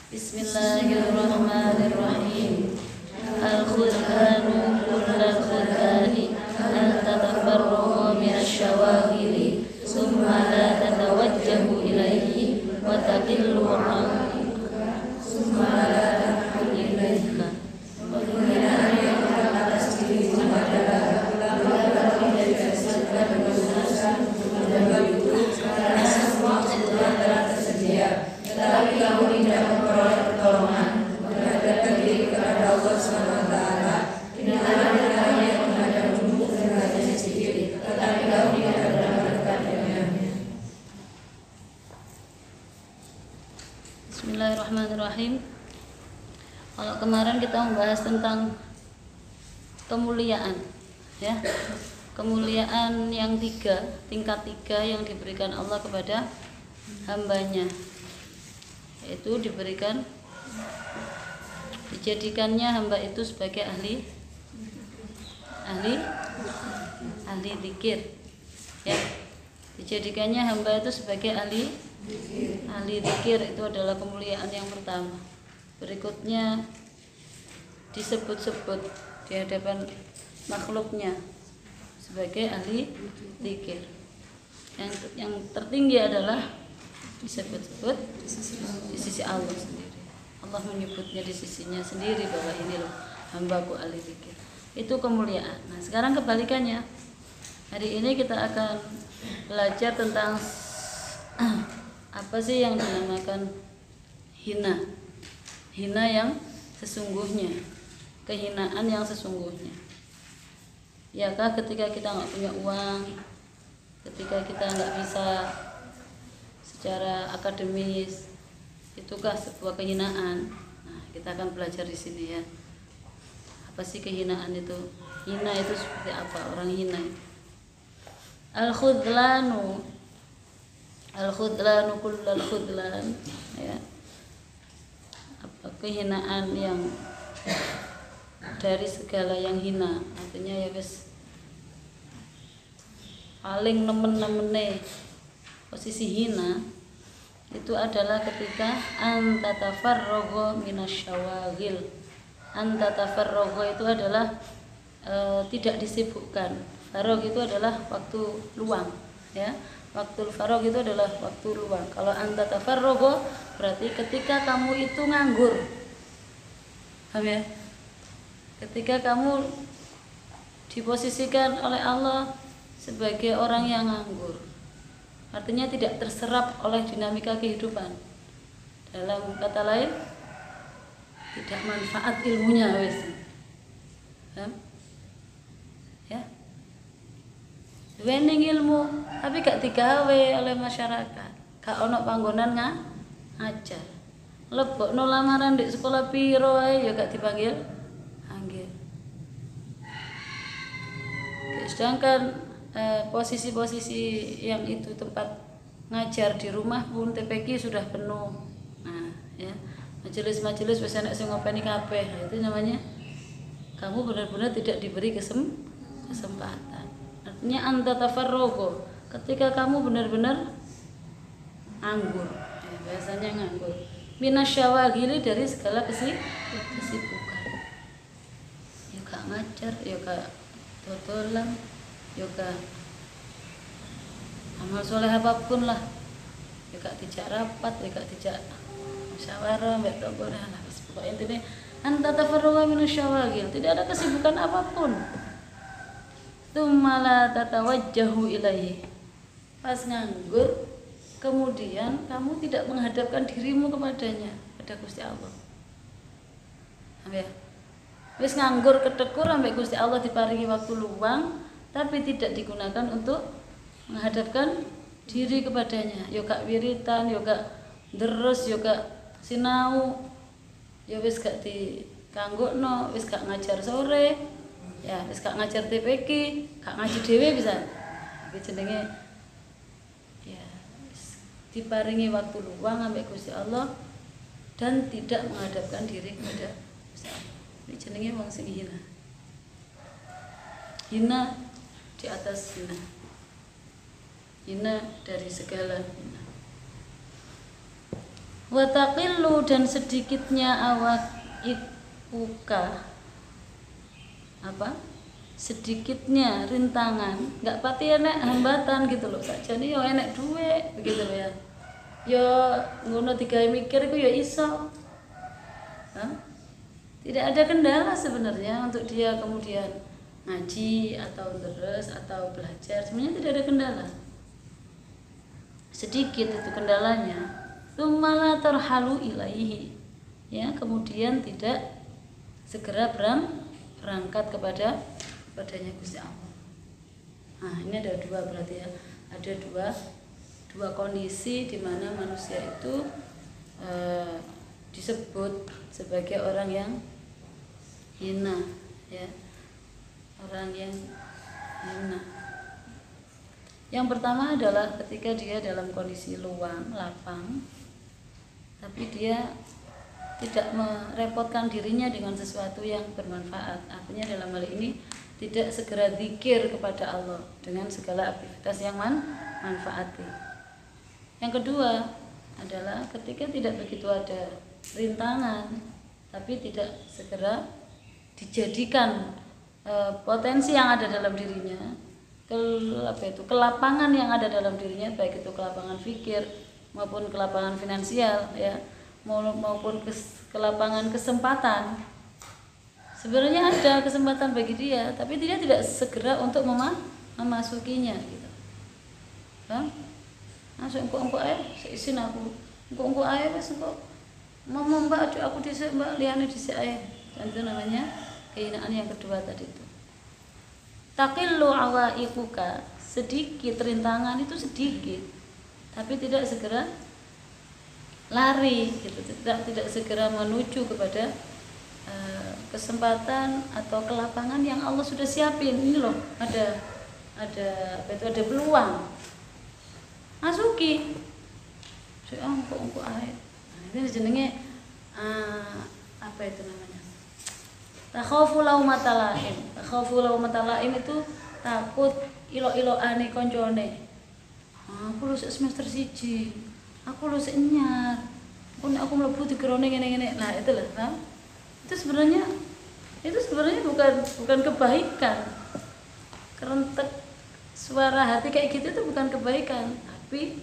Bismillahirrahmanirrahim. Al-khudhanu kullal khudhani an tatafarruqa minasyawaghili summa la tatawajjahu ilaihi wa taqillu anka summa la taqillu ilaika wa dunyana yang atas diri adalah dari kesatuan berusaha dan itu karena semua kebutuhan telah tersedia, tetapi kamu tidak memperoleh pertolongan menghadapkan diri kepada Allah SWT. Tidak ada yang menghadapmu hanya sedikit, tetapi kamu tidak pernah mendekat dengannya. Bismillahirrahmanirrahim. Kalau kemarin kita membahas tentang kemuliaan, ya, kemuliaan yang tingkat tiga yang diberikan Allah kepada hambanya, yaitu dijadikannya hamba itu sebagai ahli zikir, ya, dijadikannya hamba itu sebagai ahli zikir, itu adalah kemuliaan yang pertama. Berikutnya disebut-sebut di hadapan makhluknya sebagai ahli zikir. Yang tertinggi adalah disebut-sebut di sisi Allah sendiri. Allah menyebutnya di sisinya sendiri bahwa ini loh hambaku ahli zikir. Itu kemuliaan. Nah, sekarang kebalikannya. Hari ini kita akan belajar tentang apa sih yang dinamakan hina. Hina yang sesungguhnya, kehinaan yang sesungguhnya. Yakah ketika kita nggak punya uang, ketika kita nggak bisa secara akademis, itukah sebuah kehinaan? Nah, kita akan belajar di sini, ya. Apa sih kehinaan itu? Hina itu seperti apa? Orang hina. Al-khudlanu kullal khudlan, ya. Apa kehinaan yang dari segala yang hina, artinya ya wis paling nemen-nemene posisi hina itu adalah ketika antatafarrogo minasyawagil. Antatafarrogo itu adalah tidak disibukkan. Farog itu adalah waktu luang, ya. Waktu farog itu adalah waktu luang. Kalau antatafarrogo berarti ketika kamu itu nganggur. Paham ya? Ketika kamu diposisikan oleh Allah sebagai orang yang nganggur, artinya tidak terserap oleh dinamika kehidupan. Dalam kata lain, tidak manfaat ilmunya, wes. Ya. Wening ilmu, tapi gak digawe oleh masyarakat. Gak ono panggonan ngajar. Lebokno lamaran di sekolah piro ae ya gak dipanggil. Sedangkan posisi-posisi yang itu tempat ngajar di rumah pun TPQ sudah penuh. Nah, ya, majelis-majelis wis enek sing ngopeni kabeh. Nah, itu namanya kamu benar-benar tidak diberi kesempatan. Artinya antatafarrogo, ketika kamu benar-benar nganggur, ya, biasanya nganggur. Minasyawagili, dari segala kesibukan. Ya gak ngajar, ya gak dodolan, yoga amal soleh apapun lah, ya gak dijak rapat, ya gak dijak musyawarah, mbak toko lah. Pokoknya intinya antatafarruqa minasyawagil, tidak ada kesibukan apapun. Tsumma la tatawajjahu ilaihi, pas nganggur kemudian kamu tidak menghadapkan dirimu kepadanya, pada Gusti Allah. Ya. Wis nganggur ketekur ambek Gusti Allah diparingi waktu luang, tapi tidak digunakan untuk menghadapkan diri kepadanya. Yo gak wiritan, yo gak deres, yo gak sinau, yo wis gak dikanggokno, wis gak ngajar sore, ya wis gak ngajar TPQ, gak ngaji dhewe bisa. Iki jenenge ya wis diparingi waktu luang ambek Gusti Allah dan tidak menghadapkan diri kepada Gusti Allah. Ini jenenge wong sing hina. Hina di atas hina. Hina dari segala hina. Wa taqillu, dan sedikitnya awaiquka, apa? Sedikitnya rintangan, nggak pati enek hambatan gitu loh. Sakjane yo enek duit begitu loh ya. Yo ngono digawe mikir iku yo iso. Hah? Tidak ada kendala sebenarnya untuk dia kemudian ngaji atau terus atau belajar, sebenarnya tidak ada kendala. Sedikit itu kendalanya. Tsumma tarhalu ilaihi, ya, kemudian tidak segera berangkat kepadanya Gusti Allah. Nah, ini ada dua berarti ya, ada dua kondisi di mana manusia itu disebut sebagai orang yang hina, ya, orang yang hina. Yang pertama adalah ketika dia dalam kondisi luang, lapang, tapi dia tidak merepotkan dirinya dengan sesuatu yang bermanfaat. Artinya dalam hal ini tidak segera zikir kepada Allah dengan segala aktivitas yang manfaati. Yang kedua adalah ketika tidak begitu ada rintangan, tapi tidak segera dijadikan potensi yang ada dalam dirinya, kelapangan yang ada dalam dirinya, baik itu kelapangan fikir maupun kelapangan finansial, ya, maupun kelapangan kesempatan. Sebenarnya ada kesempatan bagi dia, tapi dia tidak segera untuk memasukinya gitu. Langsung engko ae seisin aku. Engko ae wis engko. Mama Mbak, aduh aku dhisik Mbak, liyane dhisik ae. Dan itu namanya kehinaan yang kedua tadi itu. Taqillu awaiquka, sedikit rintangan itu sedikit, tapi tidak segera lari gitu, tidak segera menuju kepada kesempatan atau kelapangan yang Allah sudah siapin. Ini loh, ada peluang, masuki engko ae. Nah, ini jenenge apa itu namanya, takhafu laumata laim. Takhafu laumata laim itu takut ilo-iloane koncone. Aku lulus semester 1, aku lulus nyar, aku mlebu digerone ngene-ngene. Nah, itulah, nah, itu sebenarnya bukan kebaikan. Kerentek suara hati kayak gitu itu bukan kebaikan, tapi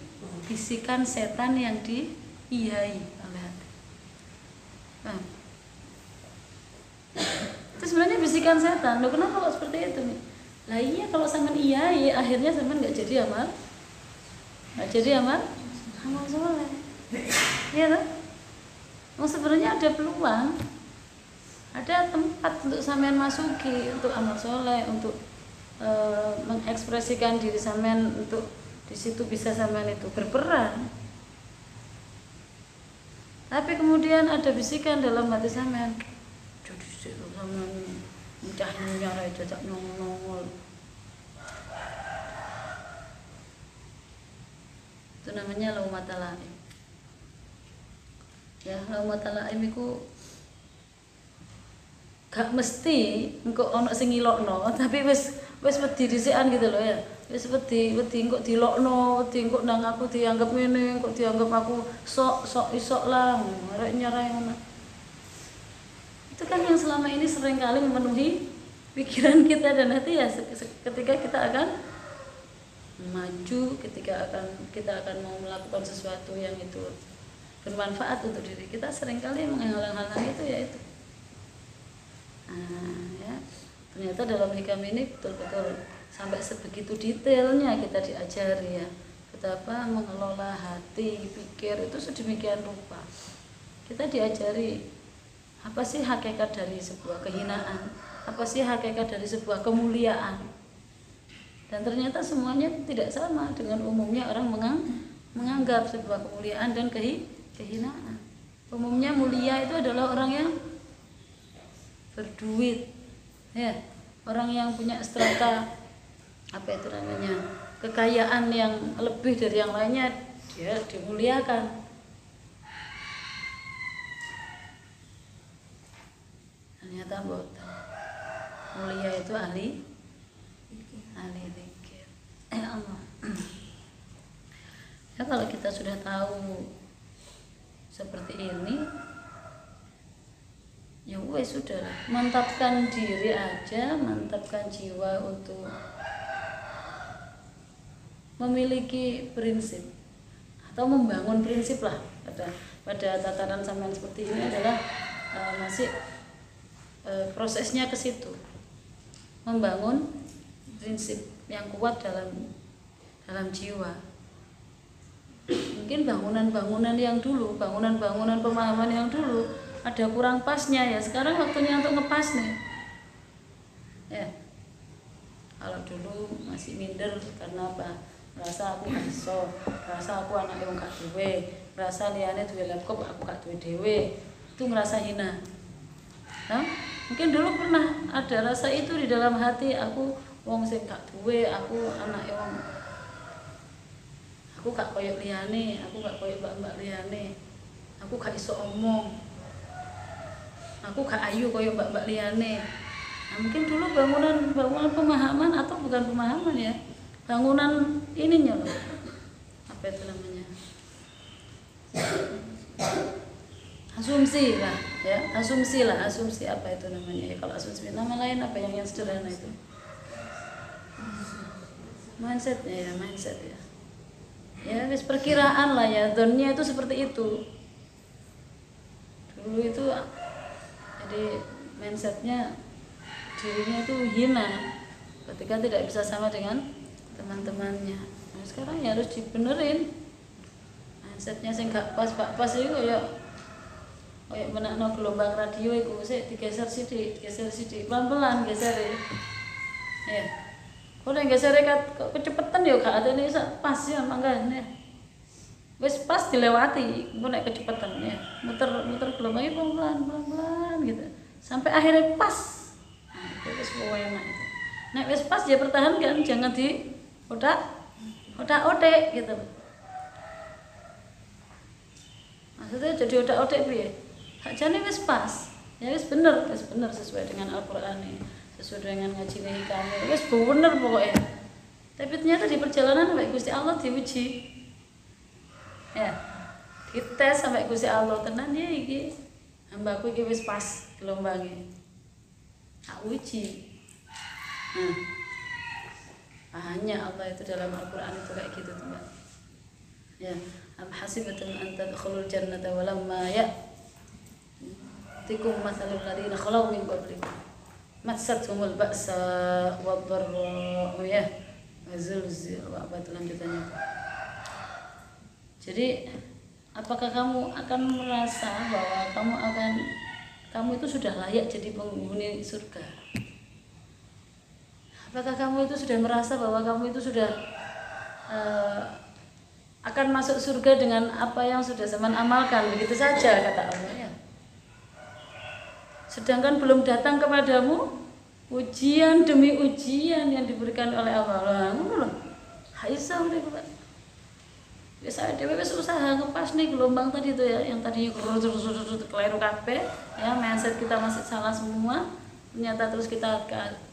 bisikan setan yang diiyai oleh hati. Nah, itu sebenarnya bisikan setan. Loh, kenapa kok seperti itu nih? Lah iya, kalau sampean iyai, akhirnya sampean nggak jadi amal soleh. Iya kan? Sebenarnya ada peluang, ada tempat untuk sampean masuki, untuk amal soleh, untuk mengekspresikan diri sampean, untuk di situ bisa sampean itu berperan. Tapi kemudian ada bisikan dalam hati sampean, jadi situ sampean mencahnya rai jajak nongol. Itu namanya laumata laim. Ya, laumata laim itu gak mesti engko ana sing ngilokno, tapi wis wedi dhisikan gitu loh ya. Wis wedi engko dilokno, wedi engko nang aku dianggap ngene, engko dianggap aku sok isok lah, arek nyarai ngono. Itu kan yang selama ini sering kali memenuhi pikiran kita dan hati ya, ketika kita akan maju, ketika kita akan mau melakukan sesuatu yang itu bermanfaat untuk diri kita, seringkali menghalang-halang itu ya itu. Ya, ternyata dalam hikam ini betul-betul sampai sebegitu detailnya kita diajari ya, betapa mengelola hati, pikir itu sedemikian rupa. Kita diajari apa sih hakikat dari sebuah kehinaan, apa sih hakikat dari sebuah kemuliaan. Dan ternyata semuanya tidak sama dengan umumnya orang menganggap sebuah kemuliaan dan kehinaan. Umumnya mulia itu adalah orang yang berduit, ya, orang yang punya strata apa itu namanya, kekayaan yang lebih dari yang lainnya, dia dimuliakan. Ternyata bodoh. Mulia itu ahli zikir. Allah. Ya, kalau kita sudah tahu seperti ini, ya wes sudah lah, mantapkan diri aja, mantapkan jiwa untuk memiliki prinsip atau membangun prinsip lah pada tataran sampean seperti ini adalah masih prosesnya ke situ, membangun prinsip yang kuat dalam jiwa. Mungkin bangunan-bangunan yang dulu, bangunan-bangunan pemahaman yang dulu ada kurang pasnya ya, sekarang waktunya untuk ngepas nih ya. Kalau dulu masih minder karena apa? Merasa aku gak iso, merasa aku anak yang gak duwe, merasa liyane duwe laptop aku gak duwe dhewe, itu ngerasa hina. Nah, mungkin dulu pernah ada rasa itu di dalam hati, aku wong sing gak duwe, aku anak wong, aku gak koyok liyane, aku gak koyok mbak-mbak liyane, aku gak iso omong, aku gak ayu koyok mbak-mbak liyane. Nah, mungkin dulu bangunan pemahaman atau bukan pemahaman ya, bangunan ininya loh, apa itu namanya, asumsi lah ya, asumsi apa itu namanya ya, kalau asumsi nama lain apa yang sederhana itu, mindset ya, ya wis perkiraan lah ya, zonnya itu seperti itu dulu itu. Jadi mindsetnya dirinya itu hina ketika tidak bisa sama dengan teman-temannya. Nah, sekarang ya harus dibenerin mindsetnya sing gak pas itu kayak menakno gelombang radio itu sik digeser sithik pelan-pelan geser ya. Kok nek geser kecepetan ya gak atene pas ya manggane. Wis pas dilewati, engko nek kecepetan ya. Muter gelombangnya pelan-pelan gitu. Sampai akhirnya pas. Nah, itu wis enak itu. Nek wis pas ya pertahankan, jangan di otak-otak gitu. Maksudnya jadi otak-otak piye? Sakjane wis pas. Ya wis bener sesuai dengan Al-Qur'an ini, sesuai dengan ngaji kami. Wis bener pokoknya. Tapi ternyata di perjalanan sampai Gusti Allah diuji. Ya. Dites sampai Gusti Allah tenan ya iki. Hambaku iki wis pas gelombangnya. Tak uji. Nah, hanya Allah itu dalam Al-Quran itu kayak gitu tuh Mbak. Ya, am hasibatum an tadkhulul jannata wa lamma ya'tikum mathalul ladzina khalaw min qablikum massathumul ba'sa wad-dharra ya wazulzil wa apa itu lanjutannya. Jadi, apakah kamu akan merasa bahwa kamu itu sudah layak jadi penghuni surga? Apakah kamu itu sudah merasa bahwa kamu itu sudah akan masuk surga dengan apa yang sudah zaman amalkan? Begitu saja kata Allah ya. Sedangkan belum datang kepadamu ujian demi ujian yang diberikan oleh Allah. Ngono lho. Haisa udah Pak. Biasa dia wis usaha ngepas nih gelombang tadi itu ya, yang tadinya keliru kabeh ya, mindset kita masih salah semua. Ternyata terus kita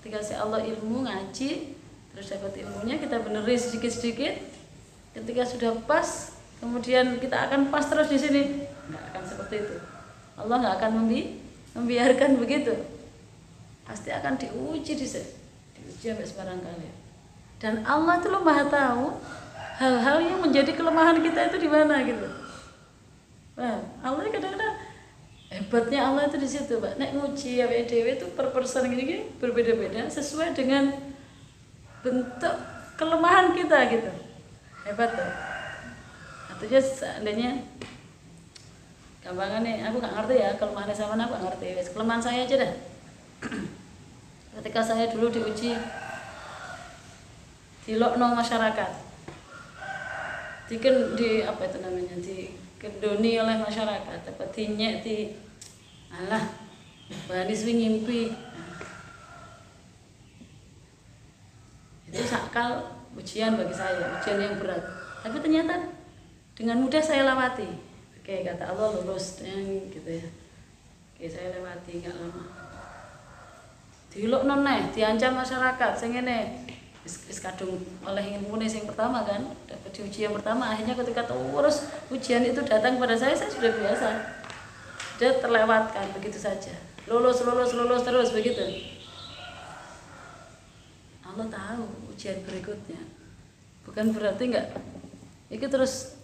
dikasih Allah ilmu ngaji, terus dapat ilmunya kita benerin sedikit-sedikit. Ketika sudah pas, kemudian kita akan pas terus di sini. Nggak akan seperti itu. Allah nggak akan membiarkan begitu. Pasti akan diuji sampai sebarang kali. Dan Allah itu loh Maha tahu hal-hal yang menjadi kelemahan kita itu di mana gitu. Nah, Allah kadang-kadang hebatnya Allah itu di situ, Pak. Nek nguji awake dhewe itu per person gini berbeda-beda sesuai dengan bentuk kelemahan kita gitu. Hebat tuh. Artinya seandainya gampangan nih, aku nggak ngerti ya kelemahannya sama aku nggak ngerti. Kelemahan saya aja dah. Ketika saya dulu diuji di lokno masyarakat. Di apa itu namanya, dikendoni oleh masyarakat, apa dinyek di alah bani swing ngimpi. Itu sakal ujian bagi saya, ujian yang berat. Tapi ternyata dengan mudah saya lewati. Oke, kata Allah lulus gitu ya. Oke, saya lewati nggak lama. Dilokno neh, diancam masyarakat sing ngene. wis kadung oleh ilmu yang pertama kan, dapat di ujian pertama, akhirnya ketika terus ujian itu datang pada saya sudah biasa, sudah terlewatkan begitu saja, lulus terus begitu. Allah tahu ujian berikutnya, bukan berarti enggak itu terus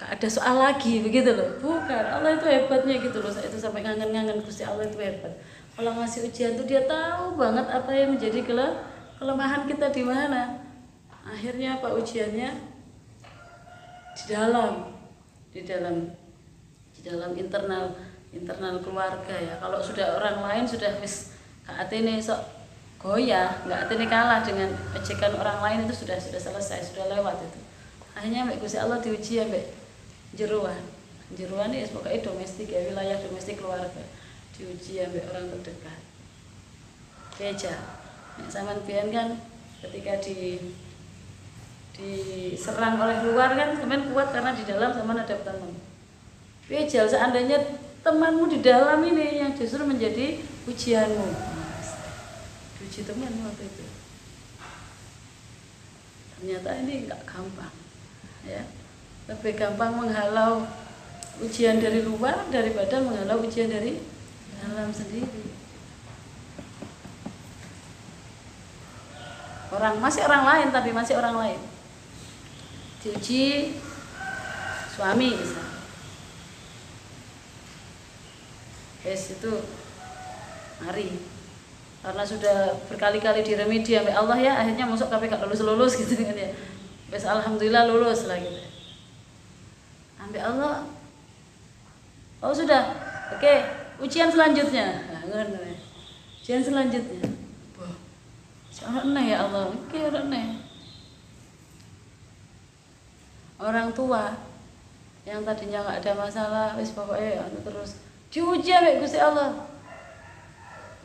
ada soal lagi begitu loh, bukan. Allah itu hebatnya gitu loh, saya itu sampai ngangen Gusti Allah itu hebat. Kalau ngasih ujian tuh dia tahu banget apa yang menjadi kelemahan kita di mana. Akhirnya apa ujiannya? Di dalam internal keluarga ya. Kalau sudah orang lain sudah wis katene sok goyah, enggak atene kalah dengan ejekan orang lain itu sudah selesai, sudah lewat itu. Akhirnya Mbak Gusti Allah diuji ya Mbak jeruan ya pokoknya domestik ya, wilayah domestik keluarga diuji ya Mbak orang terdekat. Beja. Zaman biyen kan ketika diserang oleh luar kan teman kuat karena di dalam sama ada teman. Beja seandainya temanmu di dalam ini yang justru menjadi ujianmu. Diuji teman waktu itu. Ternyata ini enggak gampang. Ya. Lebih gampang menghalau ujian dari luar daripada menghalau ujian dari dalam sendiri. Masih orang lain diuji suami misalnya. Itu mari karena sudah berkali-kali diremedi sampai Allah ya, akhirnya masuk tapi gak lulus gitu kan ya. Wes alhamdulillah lulus lah gitu. Sampai Allah. Oh sudah. Oke, ujian selanjutnya. Nah, ngono. Ujian selanjutnya. Wah. Jangan aneh ya Allah. Oke, aneh. Orang tua yang tadinya enggak ada masalah, wis pokoknya terus diuji sampai Gusti Allah.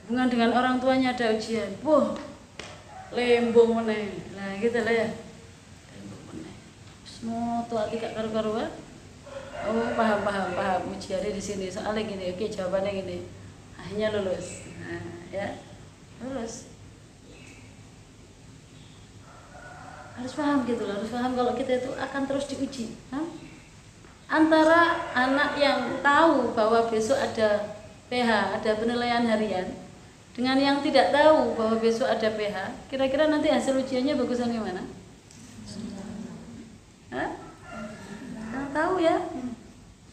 Hubungan dengan orang tuanya ada ujian. Wah. Lembong meneh. Nah, gitu lah ya. Semua tua tidak karu-karuan. Oh paham ujiannya di sini soalnya gini, oke jawabannya gini, akhirnya lulus. Nah, ya lulus. Harus paham gitu loh, harus paham kalau kita itu akan terus diuji. Antara anak yang tahu bahwa besok ada PH, ada penilaian harian, dengan yang tidak tahu bahwa besok ada PH, kira-kira nanti hasil ujiannya bagusan gimana? Yang tahu ya.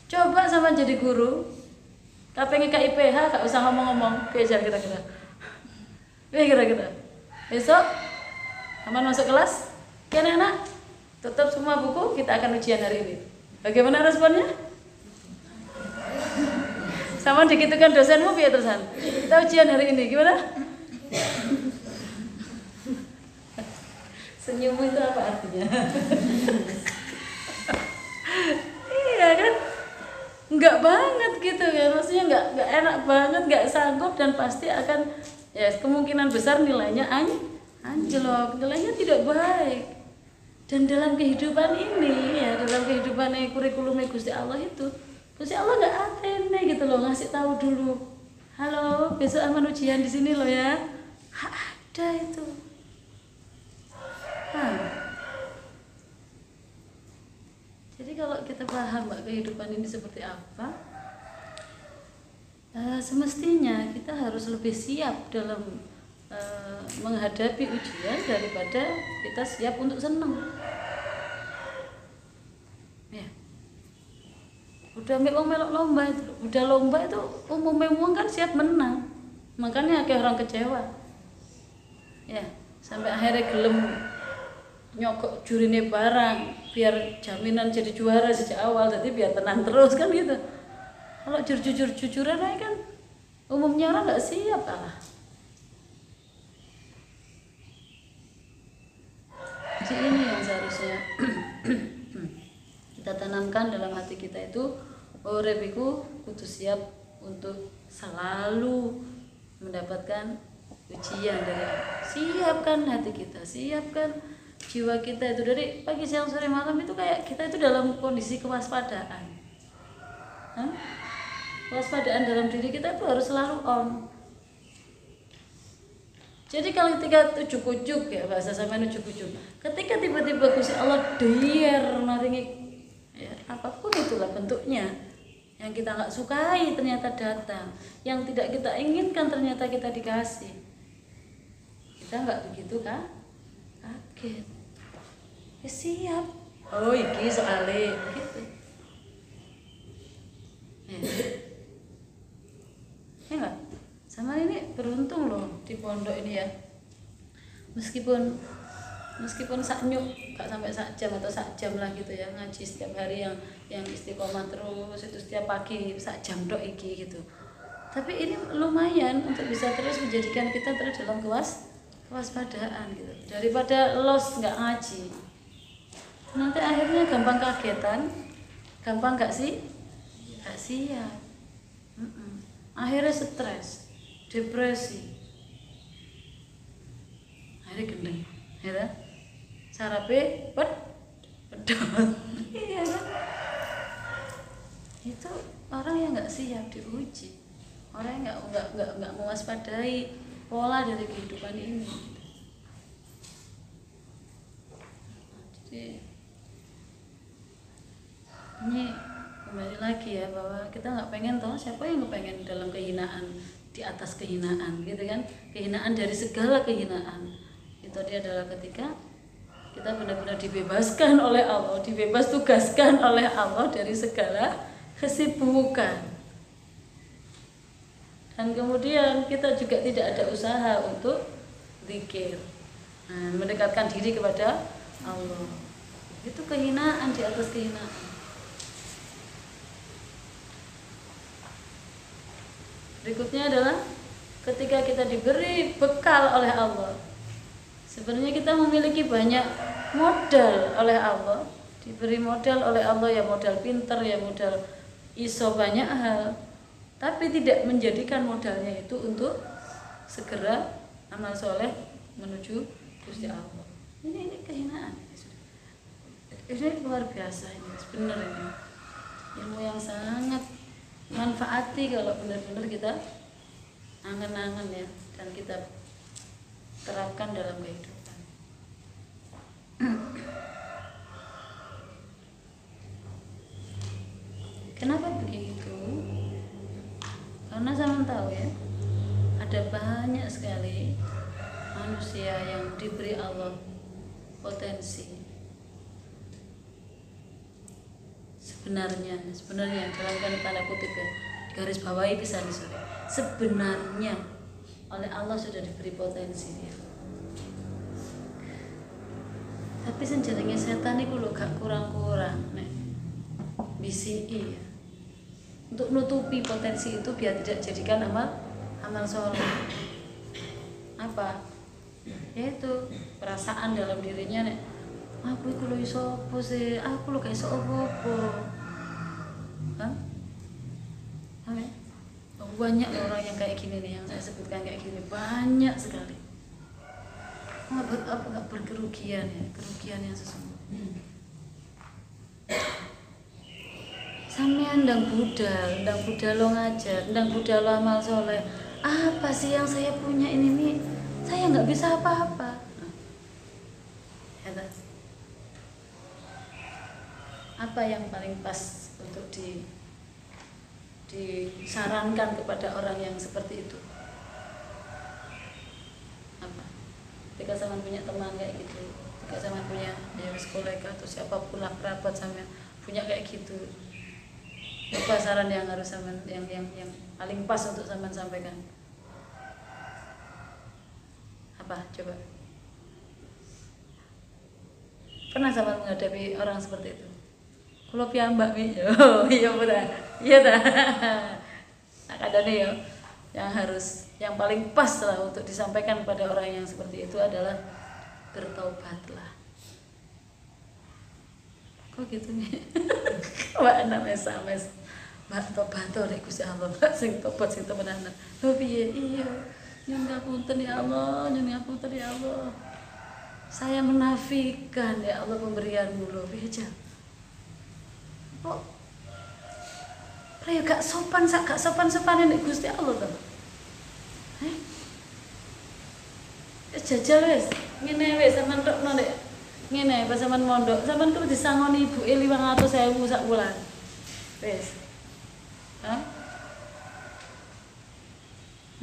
Coba sama jadi guru. Kapengen KIPH gak usah ngomong-ngomong. Kejar kira-kira. Besok aman masuk kelas. Oke anak, tutup semua buku, kita akan ujian hari ini. Bagaimana responnya? Sama dikitukan dosenmu piye terusan. Kita ujian hari ini, gimana? Senyummu itu apa artinya? Iya kan? Enggak banget gitu ya, maksudnya enggak enak banget, enggak sanggup dan pasti akan ya kemungkinan besar nilainya anjlok, nilainya tidak baik. Dan dalam kehidupan ini ya, dalam kehidupan kurikulum Gusti Allah itu, Gusti Allah enggak atene gitu loh, ngasih tahu dulu. Halo, besok aman ujian di sini loh ya. Ada itu. Jadi kalau kita paham Mbak kehidupan ini seperti apa, semestinya kita harus lebih siap dalam menghadapi ujian daripada kita siap untuk senang. Ya. Udah melok lomba itu, udah lomba itu umumnya kan siap menang, makanya kayak orang kecewa. Ya, sampai akhirnya gelem nyokok jurine barang biar jaminan jadi juara sejak awal, jadi biar tenang terus kan gitu. Kalau jujuran aja kan umumnya orang nggak siap kalah. Jadi ini yang seharusnya kita tanamkan dalam hati kita itu, urip iku kudu siap untuk selalu mendapatkan ujian dari Allah. Siapkan hati kita, siapkan jiwa kita itu dari pagi, siang, sore, malam itu kayak kita itu dalam kondisi kewaspadaan. Kewaspadaan dalam diri kita itu harus selalu on. Jadi kalau ketika ujuk-ujuk ya bahasa sampean ujuk-ujuk, ketika tiba-tiba Gusti Allah dier maringi ya, apapun itulah bentuknya yang kita nggak sukai ternyata datang, yang tidak kita inginkan ternyata kita dikasih, kita nggak begitu kan kaget ya, siap, oh iki soalnya gitu ya enggak, sama ini beruntung loh di pondok ini ya, meskipun saknyuk gak sampai sak jam atau sak jam lah gitu ya ngaji setiap hari yang istiqomah terus itu setiap pagi sak jam dok iki gitu, tapi ini lumayan untuk bisa terus menjadikan kita terus dalam kewaspadaan gitu, daripada los nggak ngaji nanti akhirnya gampang kagetan, gampang nggak siap, akhirnya stres, depresi, akhirnya gendeng, ya sarape pedot, iya kan? Itu orang yang nggak siap diuji, orang yang nggak mewaspadai pola dari kehidupan ini. Jadi ini kembali lagi ya bahwa kita nggak pengen toh, siapa yang nggak pengen dalam kehinaan di atas kehinaan gitu kan, kehinaan dari segala kehinaan itu dia adalah ketika kita benar-benar dibebaskan oleh Allah, dibebas tugaskan oleh Allah dari segala kesibukan, dan kemudian kita juga tidak ada usaha untuk zikir, mendekatkan diri kepada Allah. Itu kehinaan di atas kehinaan. Berikutnya adalah ketika kita diberi bekal oleh Allah. Sebenarnya kita memiliki banyak modal oleh Allah, diberi modal oleh Allah ya, modal pinter ya, modal iso banyak hal, tapi tidak menjadikan modalnya itu untuk segera amal soleh menuju Gusti Allah. Ini kehinaan. Ini luar biasa ini sebenarnya. Ilmu yang sangat manfaati kalau benar-benar kita angen-angen ya, dan kita terapkan dalam kehidupan. Kenapa begitu? Karena saya tahu ya, ada banyak sekali manusia yang diberi Allah potensi. Sebenarnya dalam tanda kutip ya, garis bawahi bisa disore. Sebenarnya oleh Allah sudah diberi potensi dia. Tapi senjatanya setan itu lho gak kurang-kurang nek BCI ya. Untuk menutupi potensi itu biar tidak jadikan amal soleh. Apa? Yaitu perasaan dalam dirinya nek aku iku lho iso apa sih? Aku lho gak iso apa-apa. Amin. Banyak orang yang kayak gini nih, yang saya sebutkan kayak gini banyak sekali. Nggak berkerugian ya, kerugian yang sesungguhnya. Sampean ndang budal lo ngajar, ndang budal lo amal soleh. Apa sih yang saya punya ini nih? Saya nggak bisa apa-apa. Apa yang paling pas untuk disarankan kepada orang yang seperti itu? Apa? Ketika sama punya teman kayak gitu, ketika sama punya kolega atau siapapun lah kerabat sama punya kayak gitu, apa saran yang harus sama yang paling pas untuk sama sampaikan? Apa? Coba. Pernah sama menghadapi orang seperti itu? Kalau piyambak mi, oh iya benar, iya dah. Nah kadang-kadang ya, yang paling pas lah untuk disampaikan pada orang yang seperti itu adalah bertaubatlah. Kok gitu nih? Wah namanya sames, mbak tobat nek Gusti Allah, sing tobat sing temenan. Lho piye? Iya, nyuwun ngapunten ya Allah, nyuwun ngapunten ya Allah. Saya menafikan ya Allah pemberianmu lho, piye aja. Kok gak sopan nek Gusti Allah to. jajal wis. Ngene wis sampean rokno nek ngene pas sampean mondok, sampean kudu disangoni ibuke 500.000 sak wulan. Wis. Hah?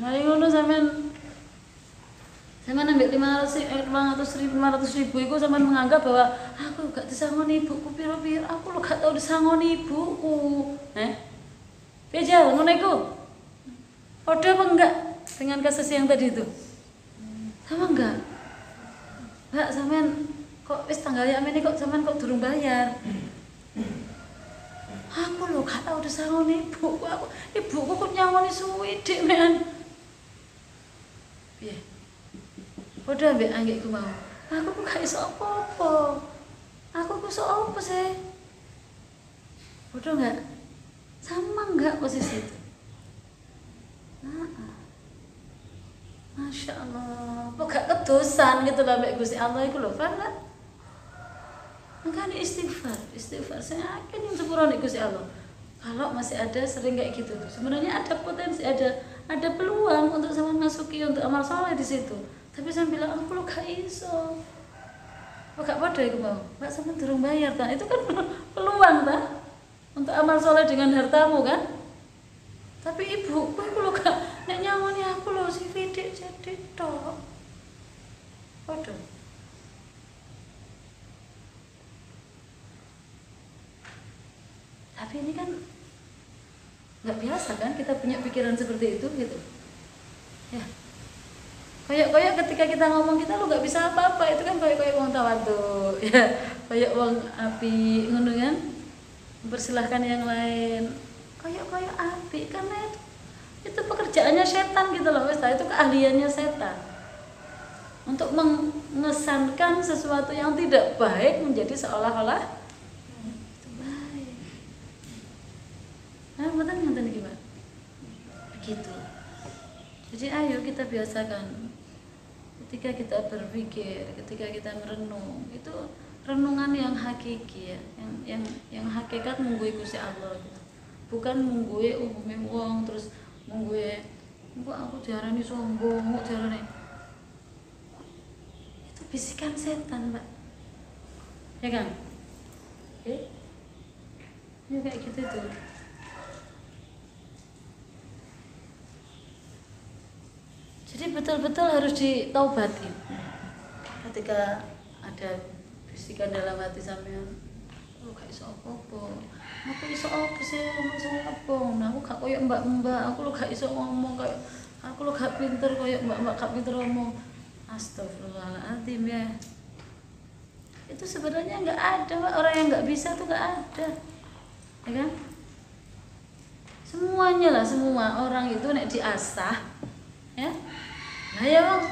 Mari ngono sampean ambil 500.000 itu sampean menganggap bahwa aku gak disangoni ibuku piro-piro, aku lo gak tau disangoni ibuku. Piye jal ngono iku? Padha apa enggak dengan kasus yang tadi itu? Sama enggak? Enggak, sampean kok wis tanggal yamin kok sampean kok durung bayar. Aku lo gak tau disangoni ibuku, ibuku kok nyangoni suwi dik men. Piye? Padha ambek anggekku mau. Aku kok gak iso apa-apa. Aku kok iso apa sih? Padha enggak? Sama enggak posisi itu? Masya Allah, kok gak kedosan gitu lah mbak Gusti Allah itu loh, paham gak? Makanya istighfar saya yakin yang sepuluh nih Gusti Allah. Kalau masih ada sering kayak gitu tuh, sebenarnya ada potensi, ada peluang untuk sama masuki untuk amal soleh di situ. Tapi saya bilang aku lo gak iso, kok gak pada itu mau, mbak sama durung bayar kan? Itu kan peluang kan untuk amal soleh dengan hartamu kan? Tapi ibuku itu lo gak nek nyawani aku lo si Fidik jadi tok. Waduh. Tapi ini kan nggak biasa kan kita punya pikiran seperti itu gitu. Ya. Kayak ketika kita ngomong kita lo nggak bisa apa-apa, itu kan kayak wong tawadhu ya, kayak wong api ngono kan, mempersilahkan yang lain, kayak api karena itu pekerjaannya setan gitu loh, wes itu keahliannya setan untuk mengesankan sesuatu yang tidak baik menjadi seolah-olah itu baik. Nah, betul gimana? Begitu. Jadi ayo kita biasakan. Ketika kita berpikir, ketika kita merenung, itu renungan yang hakiki ya, yang hakikat menggui Gusti Allah gitu. Bukan menggui umume wong terus menggui kok aku diarani sombong, kok diarani. Itu bisikan setan, Mbak. Ya kan? Oke? Ya kayak gitu tuh. Jadi betul-betul harus ditaubatin. Ketika ada bisikan dalam hati sampean, lu gak iso apa-apa. Aku iso apa sih ngomong sama apa? Nah, aku gak koyo mbak-mbak, aku lu gak iso ngomong kayak aku lu gak pinter koyo mbak-mbak gak pinter ngomong. Astagfirullahaladzim ya. Itu sebenarnya nggak ada, Mbak. Orang yang nggak bisa tuh nggak ada. Ya kan? Semuanya lah, semua orang itu nek diasah ya. Nah ya Bang,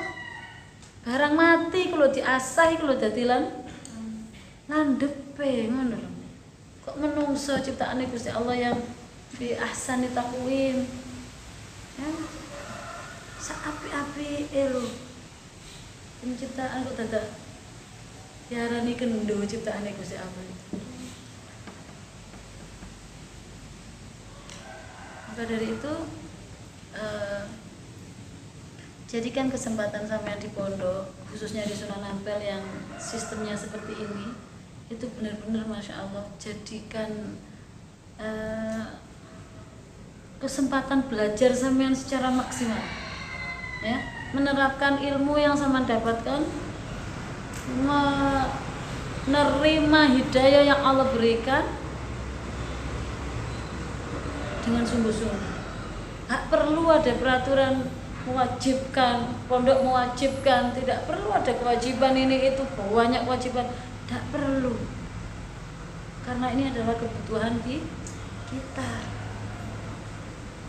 barang mati kalau diasah kalau dadi landepe ngono lho. Kok menungso ciptaane Gusti Allah yang bi ahsani taqwim. Ya. Saapi-api lho. Penciptaan kok dadak diarani kendo ciptaane Gusti Allah. Maka dari itu jadikan kesempatan sampean di pondok, khususnya di Sunan Ampel yang sistemnya seperti ini, itu benar-benar Masya Allah, jadikan kesempatan belajar sampean secara maksimal, ya, menerapkan ilmu yang sampean dapatkan, menerima hidayah yang Allah berikan dengan sungguh-sungguh. Gak perlu ada peraturan mewajibkan, pondok mewajibkan, tidak perlu ada kewajiban ini itu, banyak kewajiban, tidak perlu, karena ini adalah kebutuhan kita,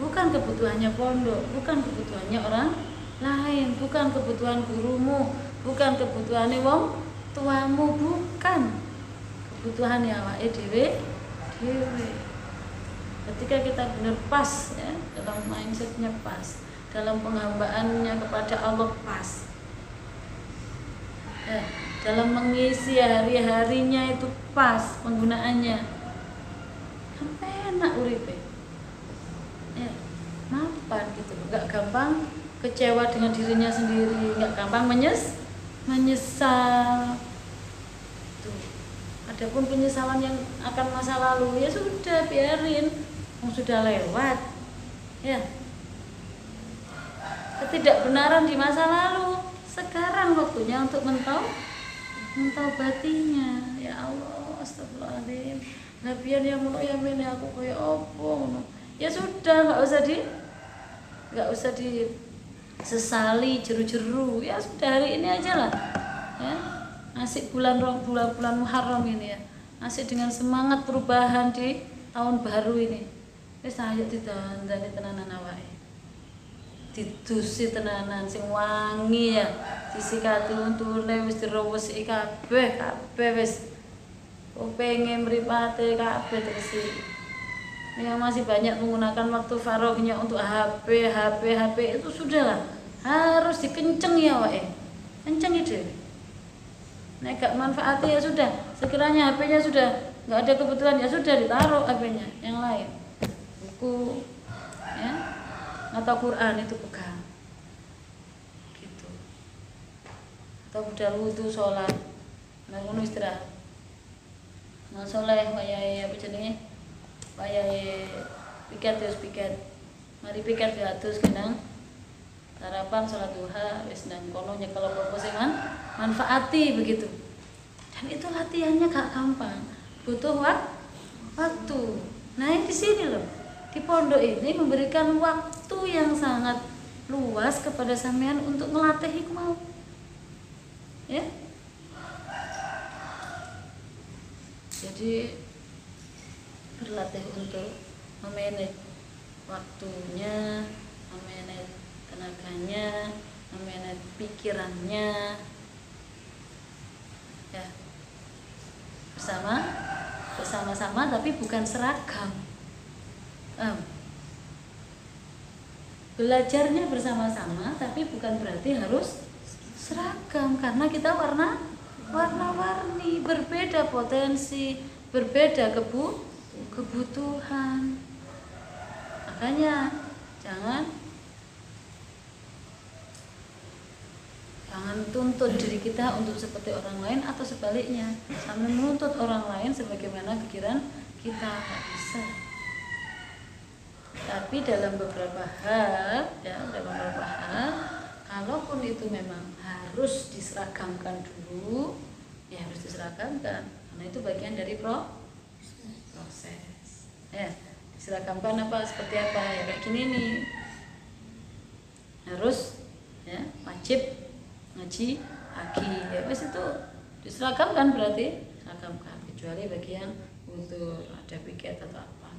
bukan kebutuhannya pondok, bukan kebutuhannya orang lain, bukan kebutuhan gurumu, bukan kebutuhannya wong tuamu, bukan kebutuhannya awake dhewe. Ketika kita benar pas ya, dalam mindsetnya pas, dalam penghambaannya kepada Allah pas, dalam mengisi hari-harinya itu pas penggunaannya, kan enak uripe ya, mapan gitu loh, gak gampang kecewa dengan dirinya sendiri, nggak gampang menyesal. Tuh. Adapun penyesalan yang akan masa lalu ya sudah biarin, sudah lewat. Ya. Ketidakbenaran di masa lalu, sekarang waktunya untuk mentaubatinya. Ya Allah, astagfirullahaladzim. Nabian yang mau ya mene aku kayak opo. Ya sudah, nggak usah disesali jeru-jeru. Ya sudah, hari ini aja lah. Ya, masih bulan Muharram ini ya, masih dengan semangat perubahan di tahun baru ini. Wis ayo ditandani tenanan awake. Didusi tenanan sing wangi ya, disikati untune wis dirowesi kabeh wis. Pengen mripate kabeh terus. Yang masih banyak menggunakan waktu faragnya untuk HP itu sudahlah, harus dikenceng ya wae. Kenceng itu. Nek gak manfaatnya ya sudah, sekiranya HP-nya sudah nggak ada kebutuhan ya sudah ditaruh HP-nya yang lain. Buku ya atau Quran itu pegang. Gitu. Atau udah wudu sholat, ngono istirahat. Nah soleh wayahe apa jenenge? Wayahe piket. Mari piket diatus kenang sarapan sholat duha wis nang kono nyekel apa sing manfaati begitu. Dan itu latihannya gak gampang, butuh waktu. Nah di sini loh, di pondok ini memberikan waktu yang sangat luas kepada sampean untuk melatih hikmah. Ya. Jadi berlatih untuk memanage waktunya, memanage tenaganya, memanage pikirannya, ya bersama-sama tapi bukan seragam. Belajarnya bersama-sama tapi bukan berarti harus seragam karena kita warna-warni, berbeda potensi, berbeda kebutuhan. Makanya jangan tuntut diri kita untuk seperti orang lain atau sebaliknya, sambil menuntut orang lain sebagaimana pikiran kita, nggak bisa. Tapi dalam beberapa hal, kalaupun itu memang harus diseragamkan dulu, ya harus diseragamkan, karena itu bagian dari proses. Ya, diseragamkan apa seperti apa ya kayak gini nih, harus ya wajib ngaji pagi, ya wes itu diseragamkan berarti seragamkan, kecuali bagian untuk ada piket atau apa.